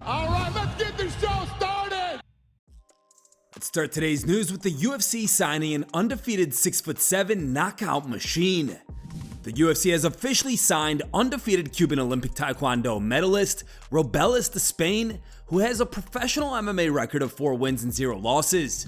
All right, let's get this show started. Let's start today's news with the UFC signing an undefeated 6'7" knockout machine. The UFC has officially signed undefeated Cuban Olympic Taekwondo medalist ROBELIS DESPAIGNE, who has a professional MMA record of 4 wins and 0 losses.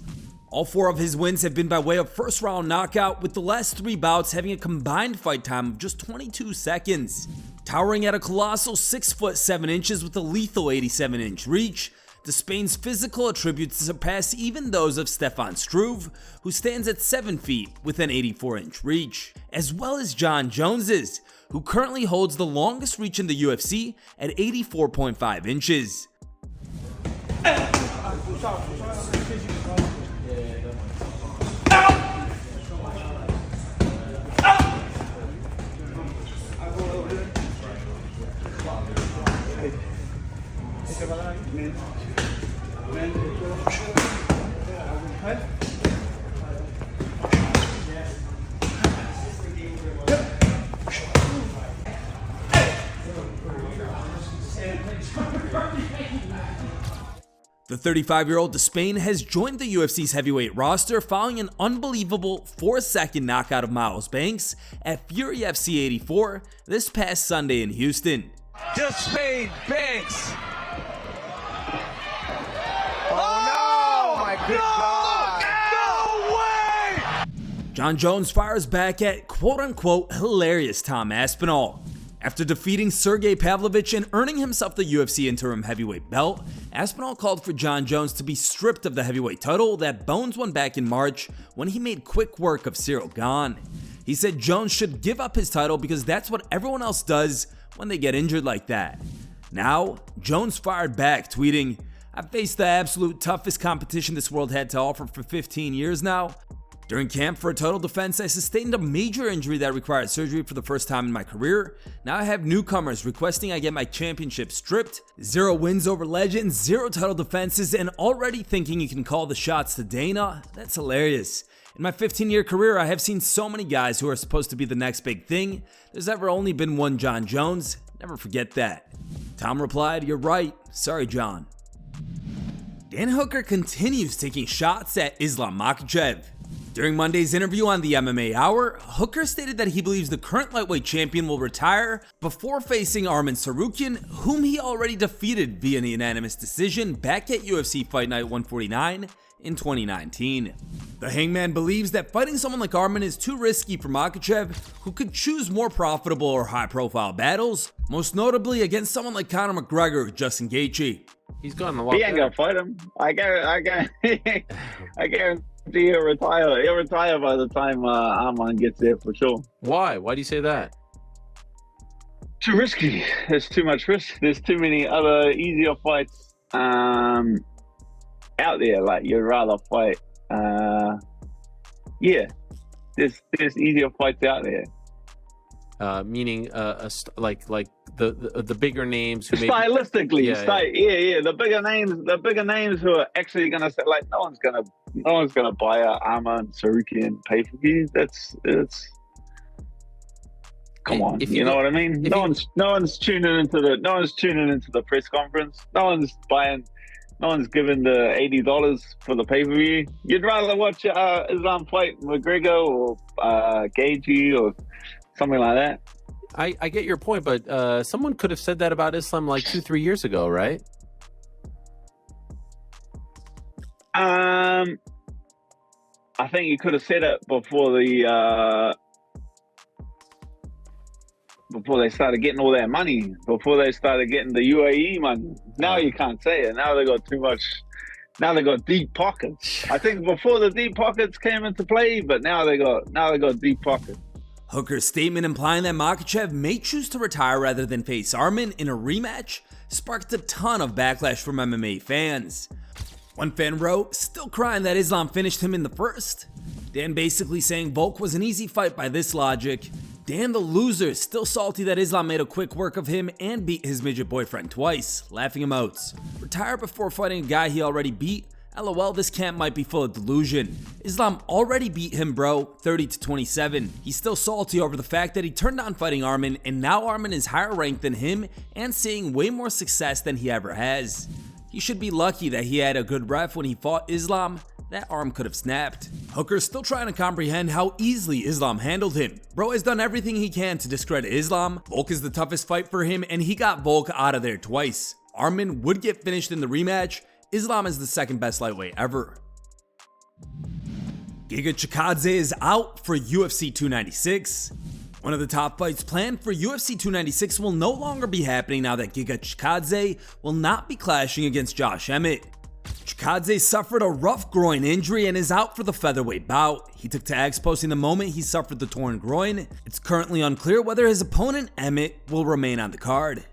All 4 of his wins have been by way of first round knockout, with the last 3 bouts having a combined fight time of just 22 seconds. Towering at a colossal 6'7" with a lethal 87-inch reach, Despaigne's physical attributes surpass even those of Stefan Struve, who stands at 7 feet with an 84-inch reach, as well as Jon Jones's, who currently holds the longest reach in the UFC at 84.5 inches. The 35-year-old Despaign has joined the UFC's heavyweight roster following an unbelievable 4-second knockout of Miles Banks at Fury FC 84 this past Sunday in Houston. Despaign Banks. Oh no! My good God! No way! Jon Jones fires back at quote-unquote hilarious Tom Aspinall. After defeating Sergey Pavlovich and earning himself the UFC interim heavyweight belt, Aspinall called for Jon Jones to be stripped of the heavyweight title that Bones won back in March when he made quick work of Cyril Gane. He said Jones should give up his title because that's what everyone else does when they get injured like that. Now, Jones fired back, tweeting, "I've faced the absolute toughest competition this world had to offer for 15 years now. During camp for a total defense, I sustained a major injury that required surgery for the first time in my career. Now I have newcomers requesting I get my championship stripped, 0 wins over legends, 0 title defenses, and already thinking you can call the shots to Dana? That's hilarious. In my 15-year career, I have seen so many guys who are supposed to be the next big thing. There's ever only been one Jon Jones. Never forget that." Tom replied, "You're right. Sorry, John." Dan Hooker continues taking shots at Islam Makhachev. During Monday's interview on the MMA Hour, Hooker stated that he believes the current lightweight champion will retire before facing Arman Tsarukyan, whom he already defeated via an unanimous decision back at UFC Fight Night 149 in 2019. The Hangman believes that fighting someone like Arman is too risky for Makhachev, who could choose more profitable or high-profile battles, most notably against someone like Conor McGregor or Justin Gaethje. He's gone the walk. He ain't gonna fight him. I guarantee he'll retire. He'll retire by the time Arman gets there for sure. Why? Why do you say that? Too risky. There's too much risk. There's too many other easier fights out there. Like, you'd rather fight. There's easier fights out there. Meaning, like the bigger names who stylistically, the bigger names who are actually gonna say, like, no one's gonna buy a Arman Tsarukyan pay-per-view. Come on, you know what I mean? No one's tuning into the press conference. No one's giving the $80 for the pay-per-view. You'd rather watch Islam fight McGregor or Gaethje or something like that. I get your point, but someone could have said that about Islam like 2-3 years ago, right? I think you could have said it before they started getting all that money, before they started getting the UAE money. Now you can't say it. Now they got too much. Now they got deep pockets. I think before the deep pockets came into play, but now they got deep pockets. Hooker's statement implying that Makhachev may choose to retire rather than face Arman in a rematch sparked a ton of backlash from MMA fans. One fan wrote, "Still crying that Islam finished him in the first?" Dan basically saying Volk was an easy fight by this logic. Dan the loser, still salty that Islam made a quick work of him and beat his midget boyfriend twice, laughing emojis. Retire before fighting a guy he already beat? LOL, this camp might be full of delusion. Islam already beat him, bro, 30-27. He's still salty over the fact that he turned down fighting Arman, and now Arman is higher ranked than him and seeing way more success than he ever has. He should be lucky that he had a good ref when he fought Islam. That arm could have snapped. Hooker's still trying to comprehend how easily Islam handled him. Bro has done everything he can to discredit Islam. Volk is the toughest fight for him, and he got Volk out of there twice. Arman would get finished in the rematch. Islam is the second best lightweight ever. GIGA CHIKADZE is out for UFC 296. One of the top fights planned for UFC 296 will no longer be happening now that GIGA CHIKADZE will not be clashing against Josh Emmett. CHIKADZE suffered a rough groin injury and is out for the featherweight bout. He took to X posting the moment he suffered the torn groin. It's currently unclear whether his opponent Emmett will remain on the card.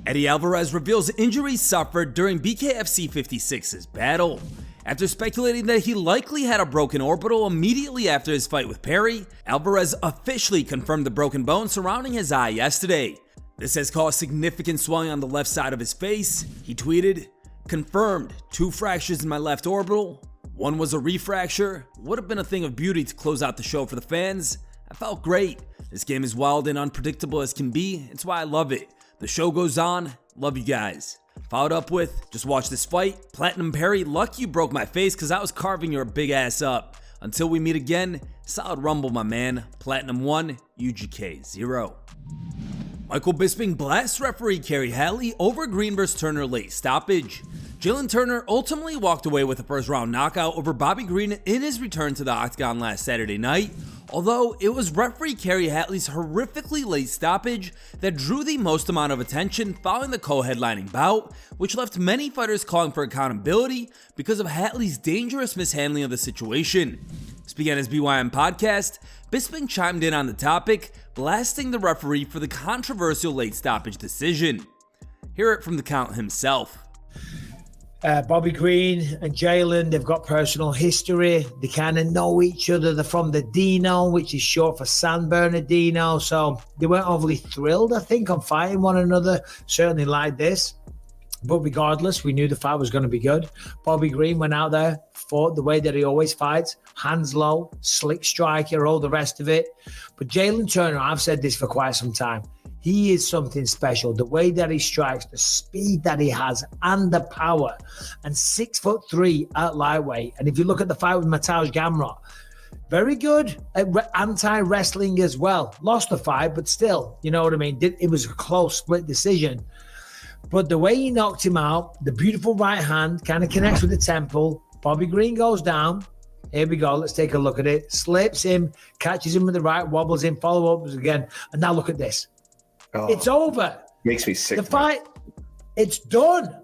Eddie Alvarez reveals injuries suffered during BKFC 56's battle. After speculating that he likely had a broken orbital immediately after his fight with Perry, Alvarez officially confirmed the broken bone surrounding his eye yesterday. This has caused significant swelling on the left side of his face. He tweeted, "Confirmed, 2 fractures in my left orbital. One was a refracture. Would have been a thing of beauty to close out the show for the fans. I felt great. This game is wild and unpredictable as can be. It's why I love it. The show goes on. Love you guys." Followed up with, "Just watch this fight. Platinum Perry, lucky you broke my face because I was carving your big ass up. Until we meet again, solid rumble, my man. Platinum 1, UGK 0. Michael Bisping blasts referee Kerry Hatley over Green vs. Turner late stoppage. Jalen Turner ultimately walked away with a first round knockout over Bobby Green in his return to the octagon last Saturday night, although it was referee Kerry Hatley's horrifically late stoppage that drew the most amount of attention following the co-headlining bout, which left many fighters calling for accountability because of Hatley's dangerous mishandling of the situation. Speaking on his BYM podcast, Bisping chimed in on the topic, blasting the referee for the controversial late stoppage decision. Hear it from the Count himself. Bobby Green and Jalen, they've got personal history. They kind of know each other. They're from the Dino, which is short for San Bernardino. So they weren't overly thrilled, I think, on fighting one another. Certainly like this. But regardless, we knew the fight was going to be good. Bobby Green went out there, fought the way that he always fights. Hands low, slick striker, all the rest of it. But Jalen Turner, I've said this for quite some time. He is something special. The way that he strikes, the speed that he has, and the power. And 6'3" at lightweight. And if you look at the fight with Mateusz Gamrot, very good at anti-wrestling as well. Lost the fight, but still, you know what I mean? It was a close split decision. But the way he knocked him out, the beautiful right hand, kind of connects with the temple. Bobby Green goes down. Here we go. Let's take a look at it. Slips him, catches him with the right, wobbles him, follow-ups again. And now look at this. Oh, it's over. Makes me sick. The fight, it's done.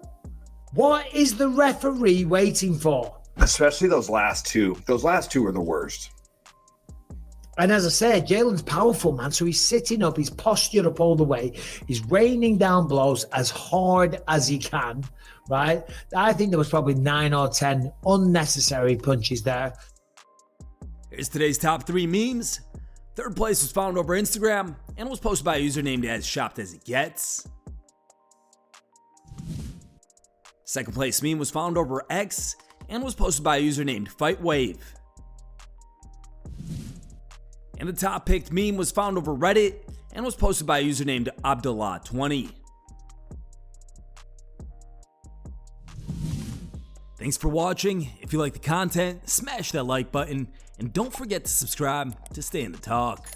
What is the referee waiting for? Especially those last two. Those last two are the worst. And as I said, Jalen's powerful, man. So he's sitting up, he's postured up all the way. He's raining down blows as hard as he can, right? I think there was probably 9 or 10 unnecessary punches there. Here's today's top 3 memes. Third place was found over Instagram and was posted by a user named as Shopped As It Gets. Second place meme was found over X and was posted by a user named FightWave. And the top picked meme was found over Reddit and was posted by a user named Abdullah20. Thanks for watching. If you like the content, smash that like button and don't forget to subscribe to stay in the talk.